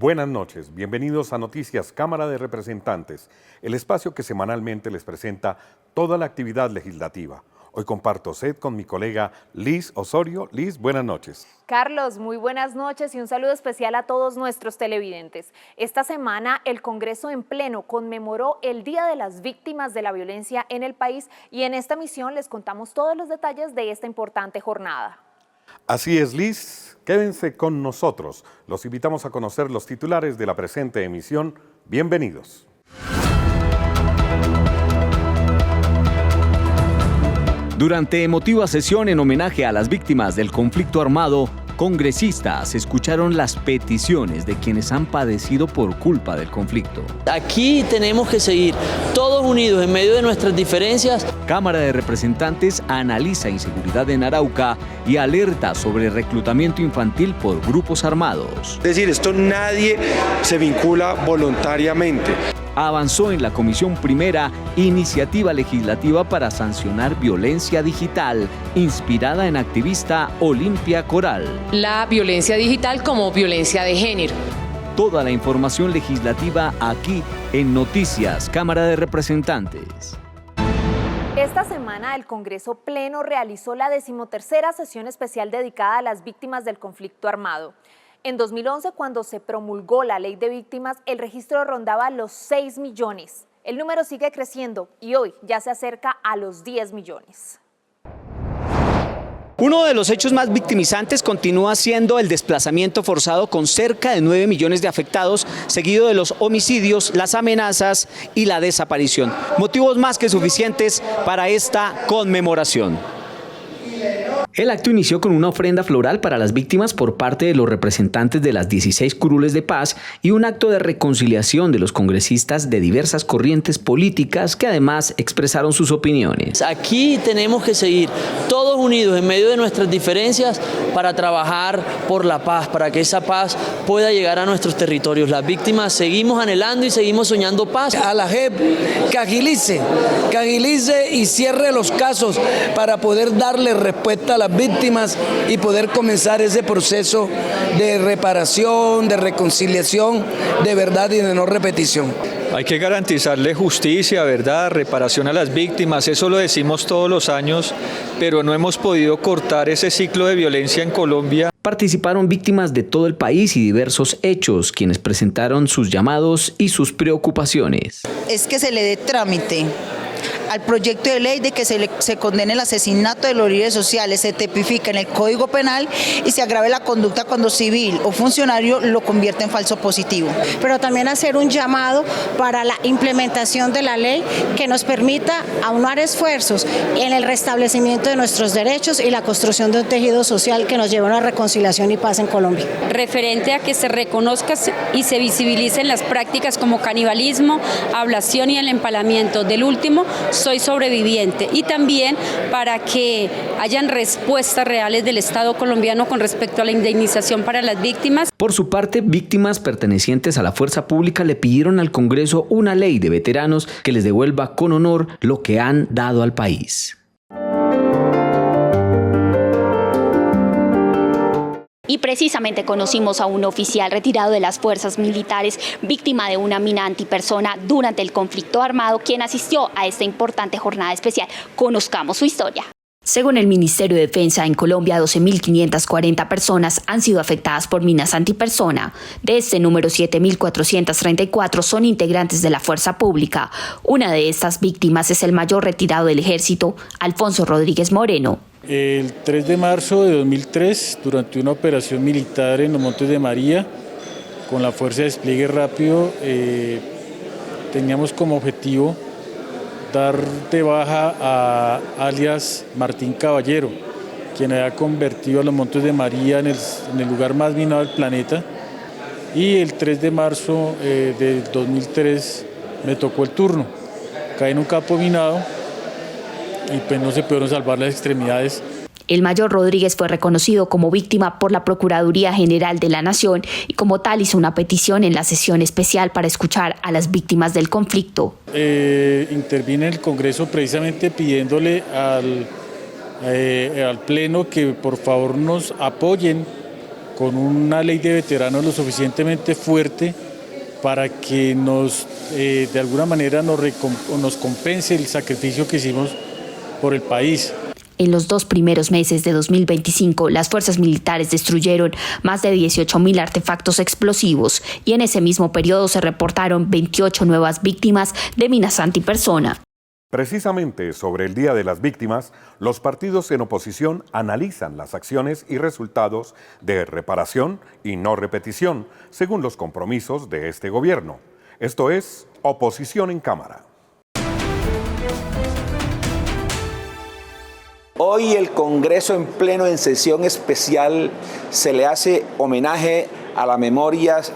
Buenas noches, bienvenidos a Noticias Cámara de Representantes, el espacio que semanalmente les presenta toda la actividad legislativa. Hoy comparto set con mi colega Liz Osorio. Liz, buenas noches. Carlos, muy buenas noches y un saludo especial a todos nuestros televidentes. Esta semana el Congreso en pleno conmemoró el Día de las Víctimas de la Violencia en el país y en esta emisión les contamos todos los detalles de esta importante jornada. Así es, Liz. Quédense con nosotros. Los invitamos a conocer los titulares de la presente emisión. Bienvenidos. Durante emotiva sesión en homenaje a las víctimas del conflicto armado, congresistas escucharon las peticiones de quienes han padecido por culpa del conflicto. Aquí tenemos que seguir todos unidos en medio de nuestras diferencias. Cámara de Representantes analiza inseguridad en Arauca y alerta sobre reclutamiento infantil por grupos armados. Es decir, esto nadie se vincula voluntariamente. Avanzó en la Comisión Primera iniciativa legislativa para sancionar violencia digital, inspirada en activista Olimpia Coral. La violencia digital como violencia de género. Toda la información legislativa aquí en Noticias Cámara de Representantes. Esta semana el Congreso Pleno realizó la 13ª sesión especial dedicada a las víctimas del conflicto armado. En 2011, cuando se promulgó la Ley de Víctimas, el registro rondaba los 6 millones. El número sigue creciendo y hoy ya se acerca a los 10 millones. Uno de los hechos más victimizantes continúa siendo el desplazamiento forzado con cerca de 9 millones de afectados, seguido de los homicidios, las amenazas y la desaparición. Motivos más que suficientes para esta conmemoración. El acto inició con una ofrenda floral para las víctimas por parte de los representantes de las 16 curules de paz y un acto de reconciliación de los congresistas de diversas corrientes políticas que además expresaron sus opiniones. Aquí tenemos que seguir todos unidos en medio de nuestras diferencias para trabajar por la paz, para que esa paz pueda llegar a nuestros territorios. Las víctimas seguimos anhelando y seguimos soñando paz. A la JEP que agilice y cierre los casos para poder darle respuesta a las víctimas y poder comenzar ese proceso de reparación, de reconciliación, de verdad y de no repetición. Hay que garantizarle justicia, verdad, reparación a las víctimas, eso lo decimos todos los años, pero no hemos podido cortar ese ciclo de violencia en Colombia. Participaron víctimas de todo el país y diversos hechos, quienes presentaron sus llamados y sus preocupaciones. Es que se le dé trámite al proyecto de ley de que se condene el asesinato de los líderes sociales, se tipifica en el Código Penal y se agrave la conducta cuando civil o funcionario lo convierte en falso positivo. Pero también hacer un llamado para la implementación de la ley que nos permita aunar esfuerzos en el restablecimiento de nuestros derechos y la construcción de un tejido social que nos lleve a una reconciliación y paz en Colombia. Referente a que se reconozca y se visibilicen las prácticas como canibalismo, ablación y el empalamiento. Del último, soy sobreviviente, y también para que hayan respuestas reales del Estado colombiano con respecto a la indemnización para las víctimas. Por su parte, víctimas pertenecientes a la fuerza pública le pidieron al Congreso una ley de veteranos que les devuelva con honor lo que han dado al país. Y precisamente conocimos a un oficial retirado de las fuerzas militares, víctima de una mina antipersona durante el conflicto armado, quien asistió a esta importante jornada especial. Conozcamos su historia. Según el Ministerio de Defensa, en Colombia 12.540 personas han sido afectadas por minas antipersona. De este número, 7.434 son integrantes de la fuerza pública. Una de estas víctimas es el mayor retirado del ejército, Alfonso Rodríguez Moreno. El 3 de marzo de 2003, durante una operación militar en los Montes de María, con la Fuerza de Despliegue Rápido, teníamos como objetivo dar de baja a alias Martín Caballero, quien había convertido a los Montes de María en el lugar más minado del planeta. Y el 3 de marzo de 2003 me tocó el turno. Caí en un campo minado y pues no se pudieron salvar las extremidades. El mayor Rodríguez fue reconocido como víctima por la Procuraduría General de la Nación y como tal hizo una petición en la sesión especial para escuchar a las víctimas del conflicto. Intervine en el Congreso precisamente pidiéndole al Pleno que por favor nos apoyen con una ley de veteranos lo suficientemente fuerte para que de alguna manera nos compense el sacrificio que hicimos por el país. En los 2 primeros meses de 2025, las fuerzas militares destruyeron más de 18.000 artefactos explosivos y en ese mismo periodo se reportaron 28 nuevas víctimas de minas antipersona. Precisamente sobre el Día de las Víctimas, los partidos en oposición analizan las acciones y resultados de reparación y no repetición, según los compromisos de este gobierno. Esto es Oposición en Cámara. Hoy el Congreso en pleno en sesión especial se le hace homenaje a las memorias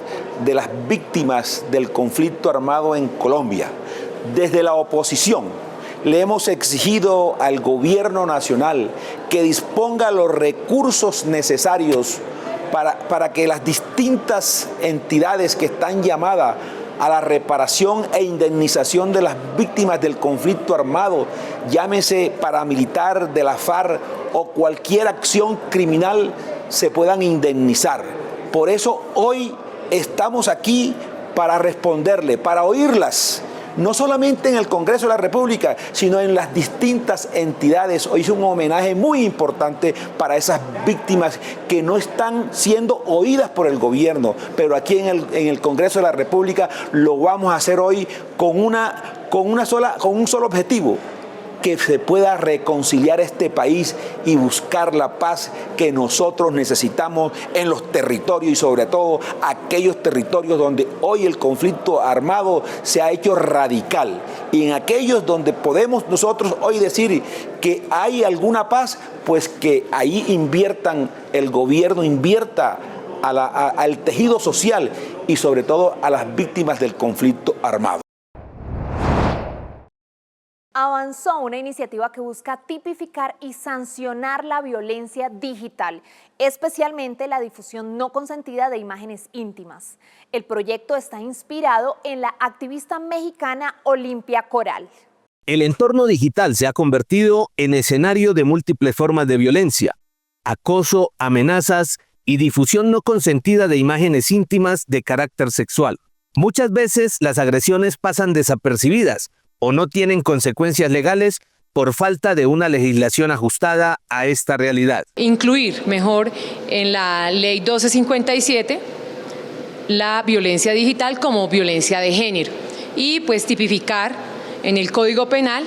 de las víctimas del conflicto armado en Colombia. Desde la oposición le hemos exigido al gobierno nacional que disponga los recursos necesarios para que las distintas entidades que están llamadas a la reparación e indemnización de las víctimas del conflicto armado, llámese paramilitar, de la FARC o cualquier acción criminal, se puedan indemnizar. Por eso hoy estamos aquí para responderle, para oírlas, no solamente en el Congreso de la República, sino en las distintas entidades. Hoy es un homenaje muy importante para esas víctimas que no están siendo oídas por el gobierno, pero aquí en el Congreso de la República lo vamos a hacer hoy con un solo objetivo: que se pueda reconciliar este país y buscar la paz que nosotros necesitamos en los territorios y sobre todo aquellos territorios donde hoy el conflicto armado se ha hecho radical, y en aquellos donde podemos nosotros hoy decir que hay alguna paz, pues que ahí el gobierno invierta al tejido social y sobre todo a las víctimas del conflicto armado. Avanzó una iniciativa que busca tipificar y sancionar la violencia digital, especialmente la difusión no consentida de imágenes íntimas. El proyecto está inspirado en la activista mexicana Olimpia Coral. El entorno digital se ha convertido en escenario de múltiples formas de violencia, acoso, amenazas y difusión no consentida de imágenes íntimas de carácter sexual. Muchas veces las agresiones pasan desapercibidas o no tienen consecuencias legales por falta de una legislación ajustada a esta realidad. Incluir mejor en la ley 1257 la violencia digital como violencia de género y pues tipificar en el Código Penal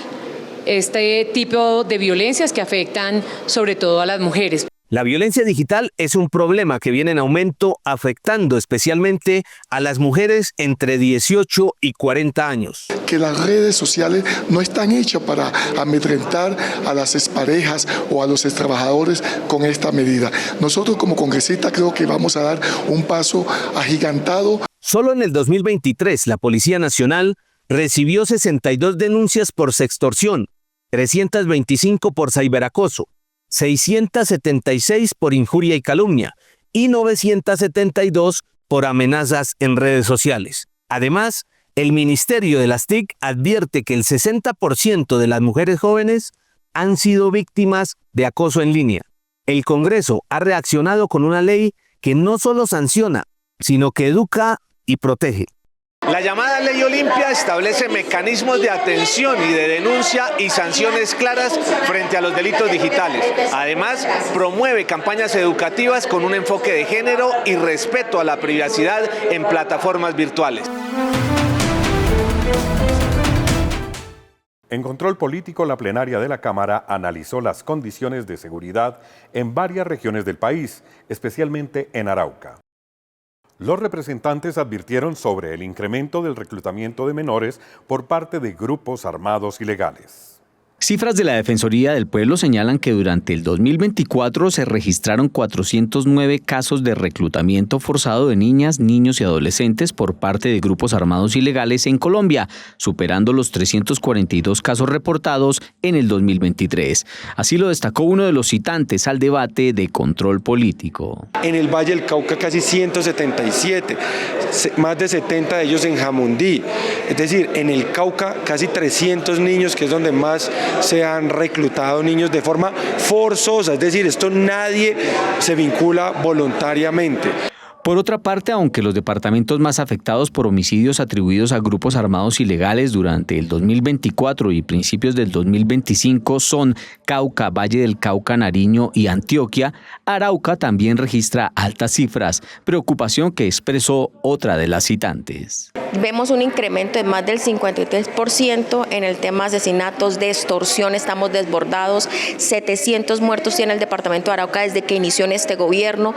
este tipo de violencias que afectan sobre todo a las mujeres. La violencia digital es un problema que viene en aumento, afectando especialmente a las mujeres entre 18 y 40 años. Que las redes sociales no están hechas para amedrentar a las exparejas o a los extrabajadores con esta medida. Nosotros como congresistas creo que vamos a dar un paso agigantado. Solo en el 2023 la Policía Nacional recibió 62 denuncias por sextorsión, 325 por ciberacoso, 676 por injuria y calumnia y 972 por amenazas en redes sociales. Además, el Ministerio de las TIC advierte que el 60% de las mujeres jóvenes han sido víctimas de acoso en línea. El Congreso ha reaccionado con una ley que no solo sanciona, sino que educa y protege. La llamada Ley Olimpia establece mecanismos de atención y de denuncia y sanciones claras frente a los delitos digitales. Además, promueve campañas educativas con un enfoque de género y respeto a la privacidad en plataformas virtuales. En control político, la plenaria de la Cámara analizó las condiciones de seguridad en varias regiones del país, especialmente en Arauca. Los representantes advirtieron sobre el incremento del reclutamiento de menores por parte de grupos armados ilegales. Cifras de la Defensoría del Pueblo señalan que durante el 2024 se registraron 409 casos de reclutamiento forzado de niñas, niños y adolescentes por parte de grupos armados ilegales en Colombia, superando los 342 casos reportados en el 2023. Así lo destacó uno de los citantes al debate de control político. En el Valle del Cauca casi 177, más de 70 de ellos en Jamundí. Es decir, en el Cauca casi 300 niños, que es donde más se han reclutado niños de forma forzosa, es decir, esto nadie se vincula voluntariamente. Por otra parte, aunque los departamentos más afectados por homicidios atribuidos a grupos armados ilegales durante el 2024 y principios del 2025 son Cauca, Valle del Cauca, Nariño y Antioquia, Arauca también registra altas cifras, preocupación que expresó otra de las citantes. Vemos un incremento de más del 53% en el tema de asesinatos, de extorsión, estamos desbordados, 700 muertos tiene el departamento de Arauca desde que inició en este gobierno,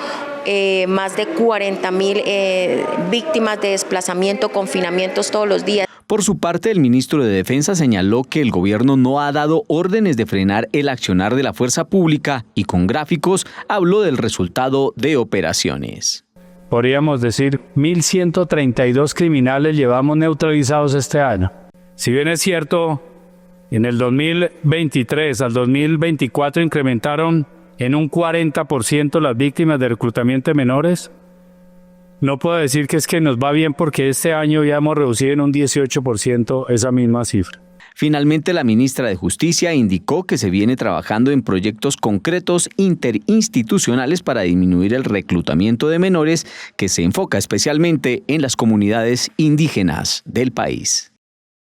más de 40.000 víctimas de desplazamiento, confinamientos todos los días. Por su parte, el ministro de Defensa señaló que el gobierno no ha dado órdenes de frenar el accionar de la fuerza pública y con gráficos habló del resultado de operaciones. Podríamos decir 1.132 criminales llevamos neutralizados este año. Si bien es cierto, en el 2023 al 2024 incrementaron en un 40% las víctimas de reclutamiento de menores, no puedo decir que es que nos va bien porque este año ya hemos reducido en un 18% esa misma cifra. Finalmente, la ministra de Justicia indicó que se viene trabajando en proyectos concretos interinstitucionales para disminuir el reclutamiento de menores, que se enfoca especialmente en las comunidades indígenas del país.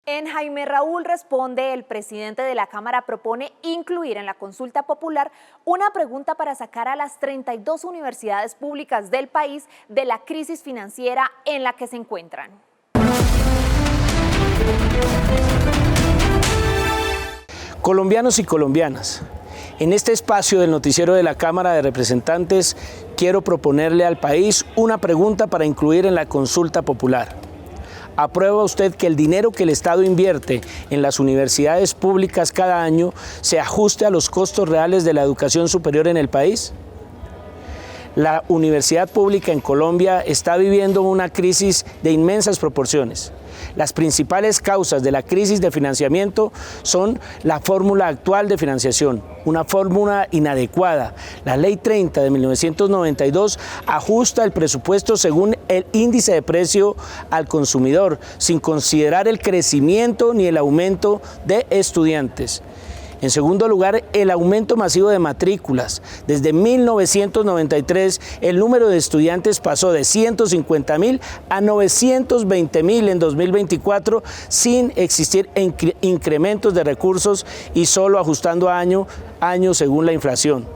En Jaime Raúl Responde, el presidente de la Cámara propone incluir en la consulta popular una pregunta para sacar a las 32 universidades públicas del país de la crisis financiera en la que se encuentran. Colombianos y colombianas, en este espacio del noticiero de la Cámara de Representantes quiero proponerle al país una pregunta para incluir en la consulta popular. ¿Aprueba usted que el dinero que el Estado invierte en las universidades públicas cada año se ajuste a los costos reales de la educación superior en el país? La universidad pública en Colombia está viviendo una crisis de inmensas proporciones. Las principales causas de la crisis de financiamiento son la fórmula actual de financiación, una fórmula inadecuada. La Ley 30 de 1992 ajusta el presupuesto según el índice de precio al consumidor, sin considerar el crecimiento ni el aumento de estudiantes. En segundo lugar, el aumento masivo de matrículas. Desde 1993, el número de estudiantes pasó de 150.000 a 920.000 en 2024, sin existir incrementos de recursos y solo ajustando año a año según la inflación.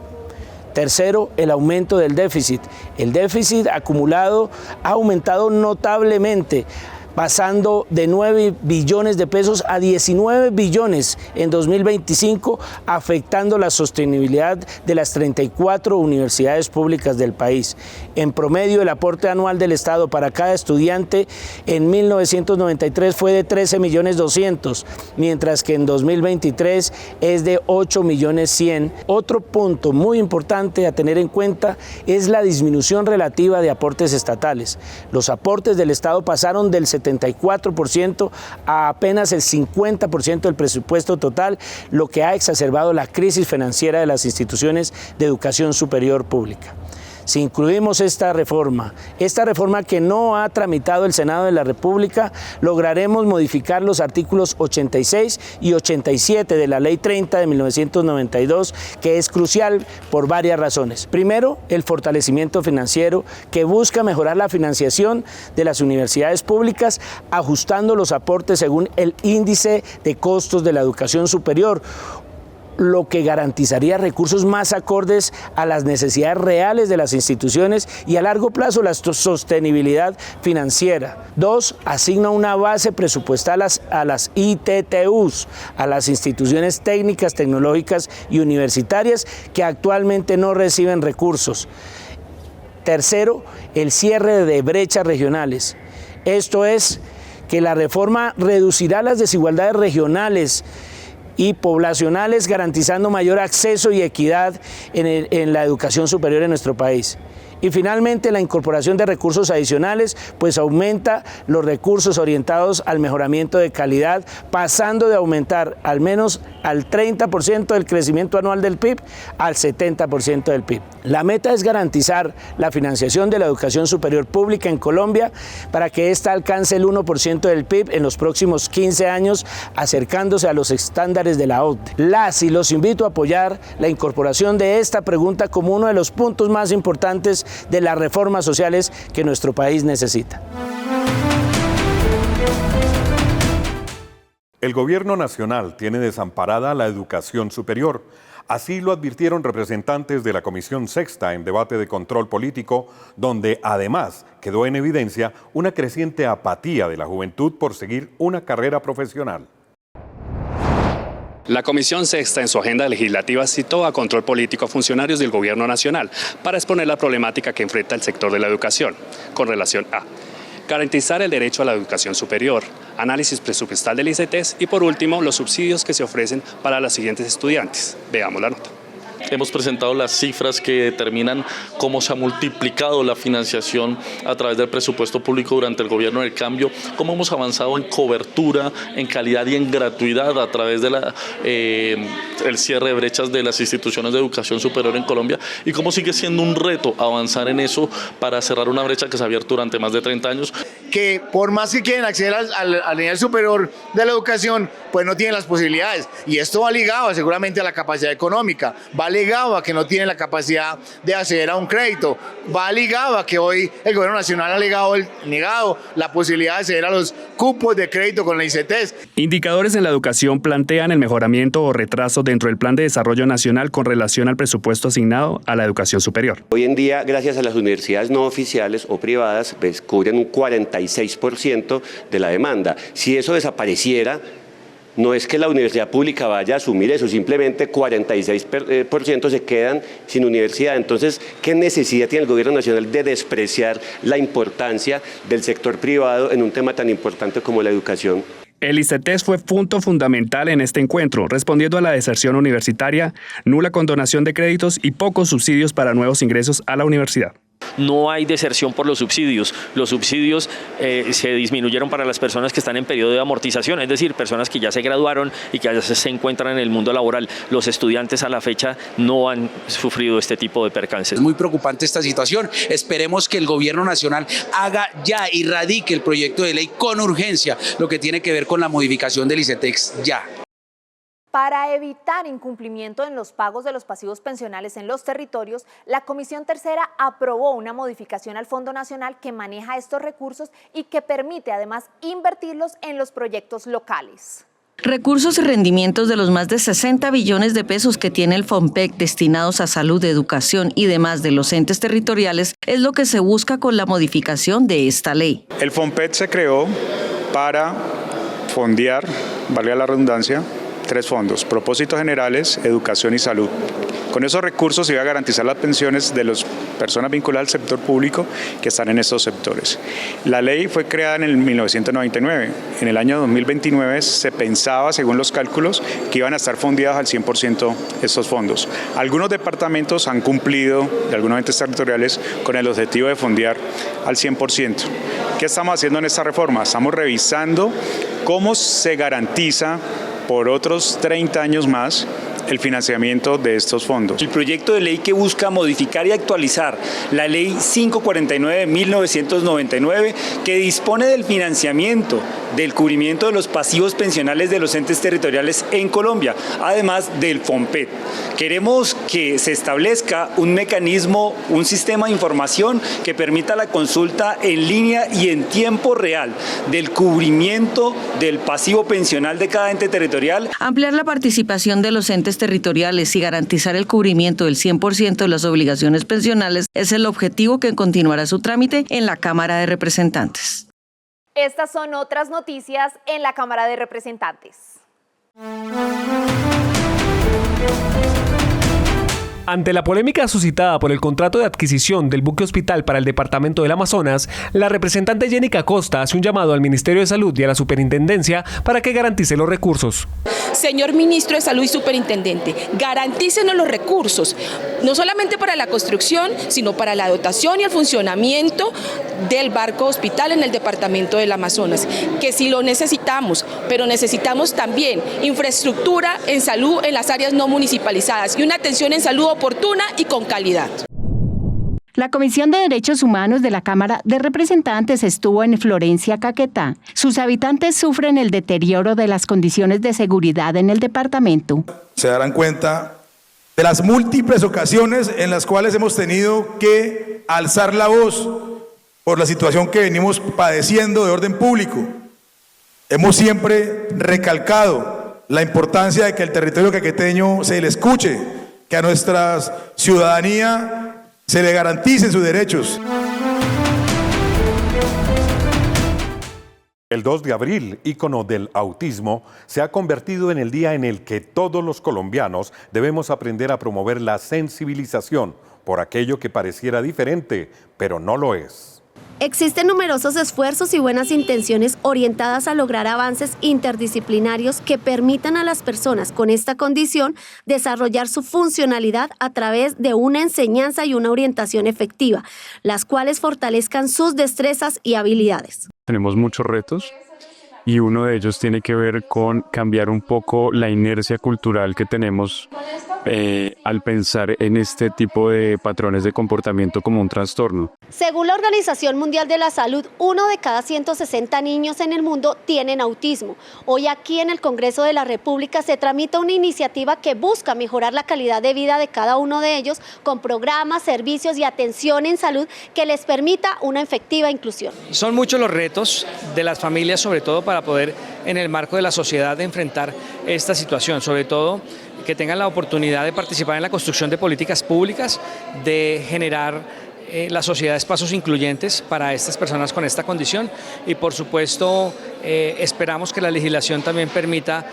Tercero, el aumento del déficit. El déficit acumulado ha aumentado notablemente, pasando de 9 billones de pesos a 19 billones en 2025, afectando la sostenibilidad de las 34 universidades públicas del país. En promedio, el aporte anual del Estado para cada estudiante en 1993 fue de 13.200.000, mientras que en 2023 es de 8.100.000. Otro punto muy importante a tener en cuenta es la disminución relativa de aportes estatales. Los aportes del Estado pasaron del 74% a apenas el 50% del presupuesto total, lo que ha exacerbado la crisis financiera de las instituciones de educación superior pública. Si incluimos esta reforma que no ha tramitado el Senado de la República, lograremos modificar los artículos 86 y 87 de la Ley 30 de 1992, que es crucial por varias razones. Primero, el fortalecimiento financiero, que busca mejorar la financiación de las universidades públicas, ajustando los aportes según el índice de costos de la educación superior, lo que garantizaría recursos más acordes a las necesidades reales de las instituciones y a largo plazo la sostenibilidad financiera. Dos, asigna una base presupuestal a las ITTUs, a las instituciones técnicas, tecnológicas y universitarias que actualmente no reciben recursos. Tercero, el cierre de brechas regionales. Esto es que la reforma reducirá las desigualdades regionales y poblacionales, garantizando mayor acceso y equidad en la educación superior en nuestro país. Y finalmente, la incorporación de recursos adicionales, pues aumenta los recursos orientados al mejoramiento de calidad, pasando de aumentar al menos al 30% del crecimiento anual del PIB al 70% del PIB. La meta es garantizar la financiación de la educación superior pública en Colombia para que ésta alcance el 1% del PIB en los próximos 15 años, acercándose a los estándares de la OCDE. Las y los invito a apoyar la incorporación de esta pregunta como uno de los puntos más importantes de las reformas sociales que nuestro país necesita. El gobierno nacional tiene desamparada la educación superior. Así lo advirtieron representantes de la Comisión Sexta en debate de control político, donde además quedó en evidencia una creciente apatía de la juventud por seguir una carrera profesional. La Comisión Sexta en su agenda legislativa citó a control político a funcionarios del gobierno nacional para exponer la problemática que enfrenta el sector de la educación con relación a garantizar el derecho a la educación superior, análisis presupuestal del ICETEX y por último los subsidios que se ofrecen para los siguientes estudiantes. Veamos la nota. Hemos presentado las cifras que determinan cómo se ha multiplicado la financiación a través del presupuesto público durante el gobierno del cambio, cómo hemos avanzado en cobertura, en calidad y en gratuidad a través de el cierre de brechas de las instituciones de educación superior en Colombia y cómo sigue siendo un reto avanzar en eso para cerrar una brecha que se ha abierto durante más de 30 años. Que por más que quieren acceder al nivel superior de la educación, pues no tienen las posibilidades. Y esto va ligado seguramente a la capacidad económica, va ligado a que no tienen la capacidad de acceder a un crédito, va ligado a que hoy el gobierno nacional ha negado la posibilidad de acceder a los cupos de crédito con la ICETEX. Indicadores en la educación plantean el mejoramiento o retraso dentro del Plan de Desarrollo Nacional con relación al presupuesto asignado a la educación superior. Hoy en día, gracias a las universidades no oficiales o privadas, pues, cubren un 46% de la demanda. Si eso desapareciera, no es que la universidad pública vaya a asumir eso, simplemente 46% se quedan sin universidad. Entonces, ¿qué necesidad tiene el gobierno nacional de despreciar la importancia del sector privado en un tema tan importante como la educación? El ICETEX fue punto fundamental en este encuentro, respondiendo a la deserción universitaria, nula condonación de créditos y pocos subsidios para nuevos ingresos a la universidad. No hay deserción por los subsidios. Los subsidios se disminuyeron para las personas que están en periodo de amortización, es decir, personas que ya se graduaron y que ya se encuentran en el mundo laboral. Los estudiantes a la fecha no han sufrido este tipo de percances. Es muy preocupante esta situación. Esperemos que el gobierno nacional haga ya y radique el proyecto de ley con urgencia, lo que tiene que ver con la modificación del ICETEX ya. Para evitar incumplimiento en los pagos de los pasivos pensionales en los territorios, la Comisión Tercera aprobó una modificación al Fondo Nacional que maneja estos recursos y que permite además invertirlos en los proyectos locales. Recursos y rendimientos de los más de 60 billones de pesos que tiene el FOMPEC destinados a salud, educación y demás de los entes territoriales es lo que se busca con la modificación de esta ley. El FOMPEC se creó para fondear, valga la redundancia, 3 fondos: propósitos generales, educación y salud. Con esos recursos se iba a garantizar las pensiones de las personas vinculadas al sector público que están en estos sectores. La ley fue creada en el 1999. En el año 2029 se pensaba, según los cálculos, que iban a estar fondeados al 100% estos fondos. Algunos departamentos han cumplido, de algunos entes territoriales, con el objetivo de fondear al 100%. ¿Qué estamos haciendo en esta reforma? Estamos revisando cómo se garantiza por otros 30 años más el financiamiento de estos fondos. El proyecto de ley que busca modificar y actualizar la ley 549 de 1999 que dispone del financiamiento, del cubrimiento de los pasivos pensionales de los entes territoriales en Colombia, además del FOMPEC. Queremos que se establezca un mecanismo, un sistema de información que permita la consulta en línea y en tiempo real del cubrimiento del pasivo pensional de cada ente territorial. Ampliar la participación de los entes territoriales y garantizar el cubrimiento del 100% de las obligaciones pensionales es el objetivo que continuará su trámite en la Cámara de Representantes. Estas son otras noticias en la Cámara de Representantes. Ante la polémica suscitada por el contrato de adquisición del buque hospital para el departamento del Amazonas, la representante Jenica Costa hace un llamado al Ministerio de Salud y a la Superintendencia para que garantice los recursos. señor ministro de Salud y superintendente, garantícenos los recursos, no solamente para la construcción, sino para la dotación y el funcionamiento del barco hospital en el departamento del Amazonas, que sí lo necesitamos, pero necesitamos también infraestructura en salud en las áreas no municipalizadas y una atención en salud oportuna y con calidad. La Comisión de Derechos Humanos de la Cámara de Representantes estuvo en Florencia, Caquetá. Sus habitantes sufren el deterioro de las condiciones de seguridad en el departamento. Se darán cuenta de las múltiples ocasiones en las cuales hemos tenido que alzar la voz por la situación que venimos padeciendo de orden público. Hemos siempre recalcado la importancia de que el territorio caqueteño se le escuche, que a nuestra ciudadanía se le garanticen sus derechos. El 2 de abril, ícono del autismo, se ha convertido en el día en el que todos los colombianos debemos aprender a promover la sensibilización por aquello que pareciera diferente, pero no lo es. Existen numerosos esfuerzos y buenas intenciones orientadas a lograr avances interdisciplinarios que permitan a las personas con esta condición desarrollar su funcionalidad a través de una enseñanza y una orientación efectiva, las cuales fortalezcan sus destrezas y habilidades. Tenemos muchos retos y uno de ellos tiene que ver con cambiar un poco la inercia cultural que tenemos al pensar en este tipo de patrones de comportamiento como un trastorno. Según la Organización Mundial de la Salud, 1 de cada 160 niños en el mundo tienen autismo. Hoy aquí en el Congreso de la República se tramita una iniciativa que busca mejorar la calidad de vida de cada uno de ellos con programas, servicios y atención en salud que les permita una efectiva inclusión. Son muchos los retos de las familias, sobre todo para poder en el marco de la sociedad enfrentar esta situación, sobre todo que tengan la oportunidad de participar en la construcción de políticas públicas, de generar la sociedad espacios incluyentes para estas personas con esta condición y por supuesto esperamos que la legislación también permita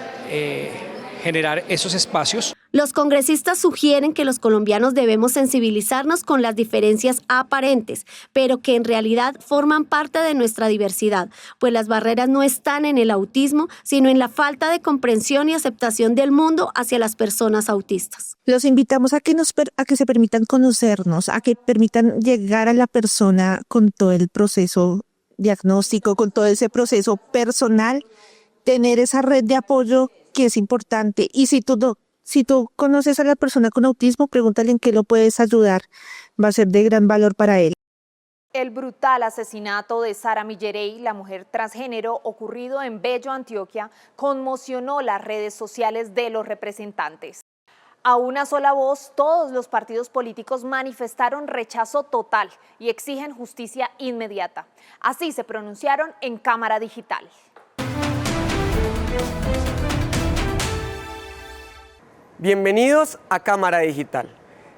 generar esos espacios. Los congresistas sugieren que los colombianos debemos sensibilizarnos con las diferencias aparentes, pero que en realidad forman parte de nuestra diversidad, pues las barreras no están en el autismo, sino en la falta de comprensión y aceptación del mundo hacia las personas autistas. Los invitamos a que se permitan conocernos, a que permitan llegar a la persona con todo el proceso diagnóstico, con todo ese proceso personal, tener esa red de apoyo que es importante. Y si tú conoces a la persona con autismo, pregúntale en qué lo puedes ayudar. Va a ser de gran valor para él. El brutal asesinato de Sara Millerey, la mujer transgénero, ocurrido en Bello, Antioquia, conmocionó las redes sociales de los representantes. A una sola voz, todos los partidos políticos manifestaron rechazo total y exigen justicia inmediata. Así se pronunciaron en Cámara Digital. Bienvenidos a Cámara Digital.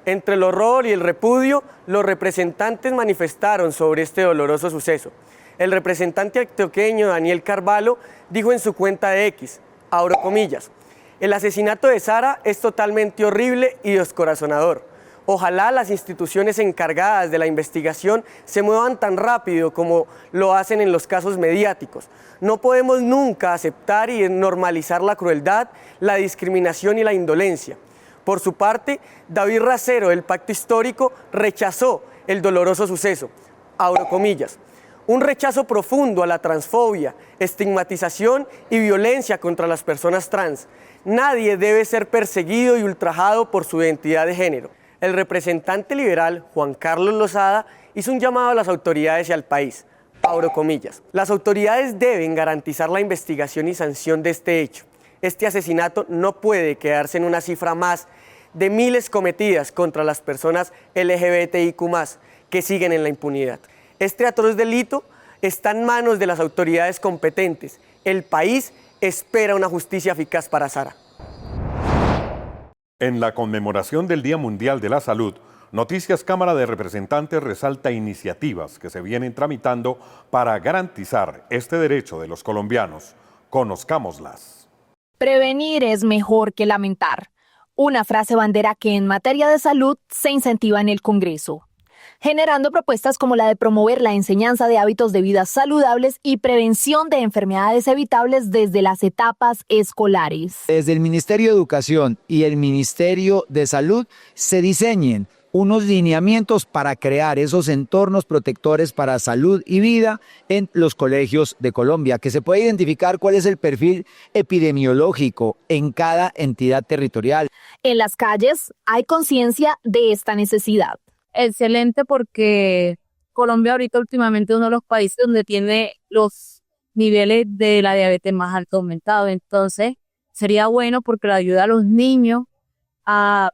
Entre el horror y el repudio, los representantes manifestaron sobre este doloroso suceso. El representante antioqueño Daniel Carvalho dijo en su cuenta de X, abro comillas, el asesinato de Sara es totalmente horrible y descorazonador. Ojalá las instituciones encargadas de la investigación se muevan tan rápido como lo hacen en los casos mediáticos. No podemos nunca aceptar y normalizar la crueldad, la discriminación y la indolencia. Por su parte, David Racero del Pacto Histórico rechazó el doloroso suceso. Abro comillas. Un rechazo profundo a la transfobia, estigmatización y violencia contra las personas trans. Nadie debe ser perseguido y ultrajado por su identidad de género. El representante liberal, Juan Carlos Lozada, hizo un llamado a las autoridades y al país. Abro comillas. Las autoridades deben garantizar la investigación y sanción de este hecho. Este asesinato no puede quedarse en una cifra más de miles cometidas contra las personas LGBTIQ+, que siguen en la impunidad. Este atroz delito está en manos de las autoridades competentes. El país espera una justicia eficaz para Sara. En la conmemoración del Día Mundial de la Salud, Noticias Cámara de Representantes resalta iniciativas que se vienen tramitando para garantizar este derecho de los colombianos. Conozcámoslas. Prevenir es mejor que lamentar. Una frase bandera que en materia de salud se incentiva en el Congreso. generando propuestas como la de promover la enseñanza de hábitos de vida saludables y prevención de enfermedades evitables desde las etapas escolares. Desde el Ministerio de Educación y el Ministerio de Salud se diseñen unos lineamientos para crear esos entornos protectores para salud y vida en los colegios de Colombia, que se pueda identificar cuál es el perfil epidemiológico en cada entidad territorial. En las calles hay conciencia de esta necesidad. Excelente, porque Colombia ahorita últimamente es uno de los países donde tiene los niveles de la diabetes más altos aumentados. Entonces sería bueno porque le ayuda a los niños a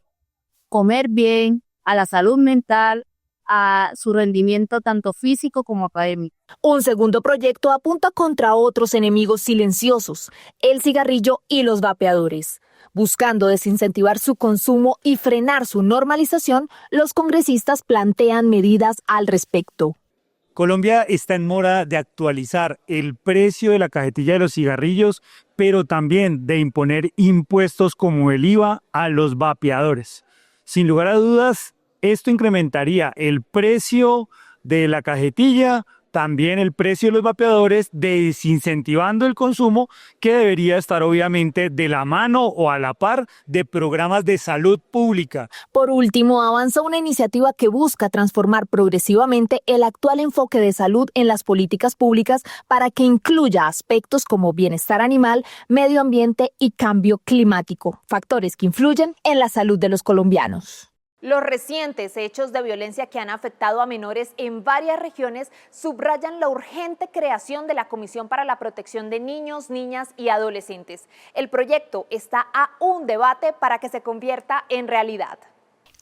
comer bien, a la salud mental, a su rendimiento tanto físico como académico. Un segundo proyecto apunta contra otros enemigos silenciosos, el cigarrillo y los vapeadores. Buscando desincentivar su consumo y frenar su normalización, los congresistas plantean medidas al respecto. Colombia está en mora de actualizar el precio de la cajetilla de los cigarrillos, pero también de imponer impuestos como el IVA a los vapeadores. Sin lugar a dudas, esto incrementaría el precio de la cajetilla, también el precio de los vapeadores, desincentivando el consumo, que debería estar obviamente de la mano o a la par de programas de salud pública. Por último, avanza una iniciativa que busca transformar progresivamente el actual enfoque de salud en las políticas públicas para que incluya aspectos como bienestar animal, medio ambiente y cambio climático, factores que influyen en la salud de los colombianos. Los recientes hechos de violencia que han afectado a menores en varias regiones subrayan la urgente creación de la Comisión para la Protección de Niños, Niñas y Adolescentes. El proyecto está a un debate para que se convierta en realidad.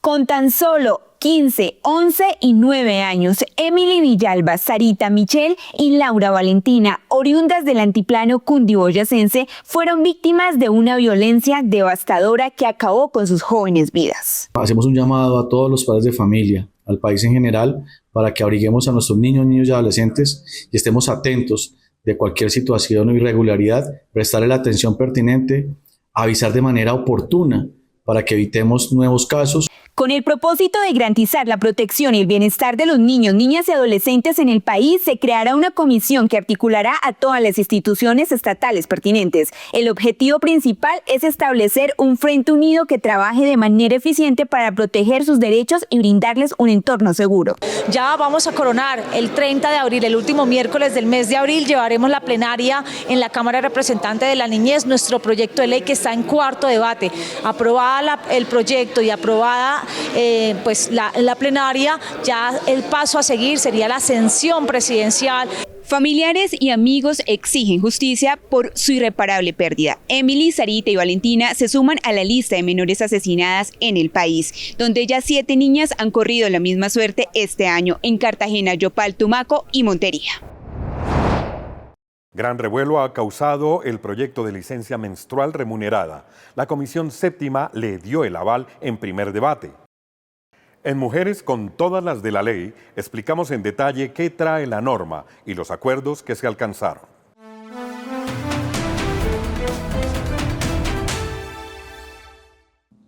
Con tan solo 15, 11 y 9 años, Emily Villalba, Sarita Michel y Laura Valentina, oriundas del altiplano cundiboyacense, fueron víctimas de una violencia devastadora que acabó con sus jóvenes vidas. Hacemos un llamado a todos los padres de familia, al país en general, para que abriguemos a nuestros niños, niños y adolescentes y estemos atentos de cualquier situación o irregularidad, prestarle la atención pertinente, avisar de manera oportuna para que evitemos nuevos casos. Con el propósito de garantizar la protección y el bienestar de los niños, niñas y adolescentes en el país, se creará una comisión que articulará a todas las instituciones estatales pertinentes. El objetivo principal es establecer un frente unido que trabaje de manera eficiente para proteger sus derechos y brindarles un entorno seguro. Ya vamos a coronar el 30 de abril, el último miércoles del mes de abril, llevaremos la plenaria en la Cámara de Representantes de la Niñez, nuestro proyecto de ley que está en cuarto debate. Aprobada el proyecto y aprobada la plenaria, ya el paso a seguir sería la ascensión presidencial. Familiares y amigos exigen justicia por su irreparable pérdida. Emily, Sarita y Valentina se suman a la lista de menores asesinadas en el país, donde ya 7 niñas han corrido la misma suerte este año en Cartagena, Yopal, Tumaco y Montería. Gran revuelo ha causado el proyecto de licencia menstrual remunerada. La Comisión Séptima le dio el aval en primer debate. En Mujeres con todas las de la ley, explicamos en detalle qué trae la norma y los acuerdos que se alcanzaron.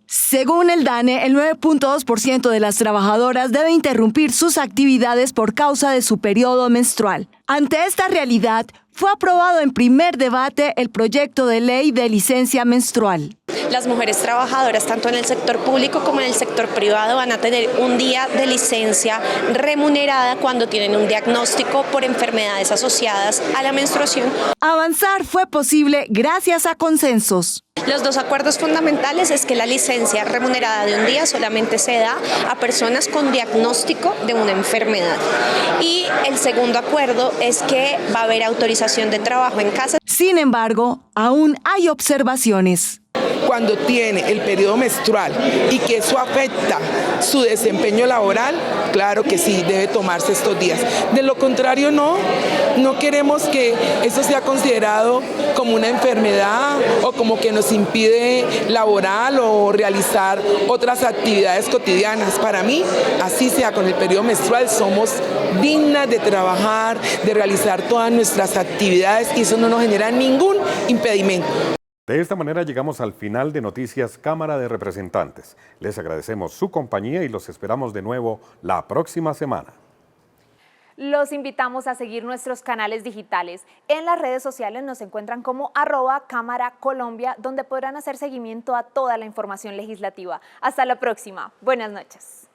Según el DANE, el 9.2% de las trabajadoras debe interrumpir sus actividades por causa de su periodo menstrual. Ante esta realidad, fue aprobado en primer debate el proyecto de ley de licencia menstrual. Las mujeres trabajadoras, tanto en el sector público como en el sector privado, van a tener un día de licencia remunerada cuando tienen un diagnóstico por enfermedades asociadas a la menstruación. Avanzar fue posible gracias a consensos. Los dos acuerdos fundamentales es que la licencia remunerada de un día solamente se da a personas con diagnóstico de una enfermedad. Y el segundo acuerdo es que va a haber autorización de trabajo en casa. Sin embargo, aún hay observaciones. Cuando tiene el periodo menstrual y que eso afecta su desempeño laboral, claro que sí, debe tomarse estos días. De lo contrario, no queremos que eso sea considerado como una enfermedad o como que nos impide laborar o realizar otras actividades cotidianas. Para mí, así sea con el periodo menstrual, somos dignas de trabajar, de realizar todas nuestras actividades y eso no nos genera ningún impedimento. De esta manera llegamos al final de Noticias Cámara de Representantes. Les agradecemos su compañía y los esperamos de nuevo la próxima semana. Los invitamos a seguir nuestros canales digitales. En las redes sociales nos encuentran como @cámaracolombia, donde podrán hacer seguimiento a toda la información legislativa. Hasta la próxima. Buenas noches.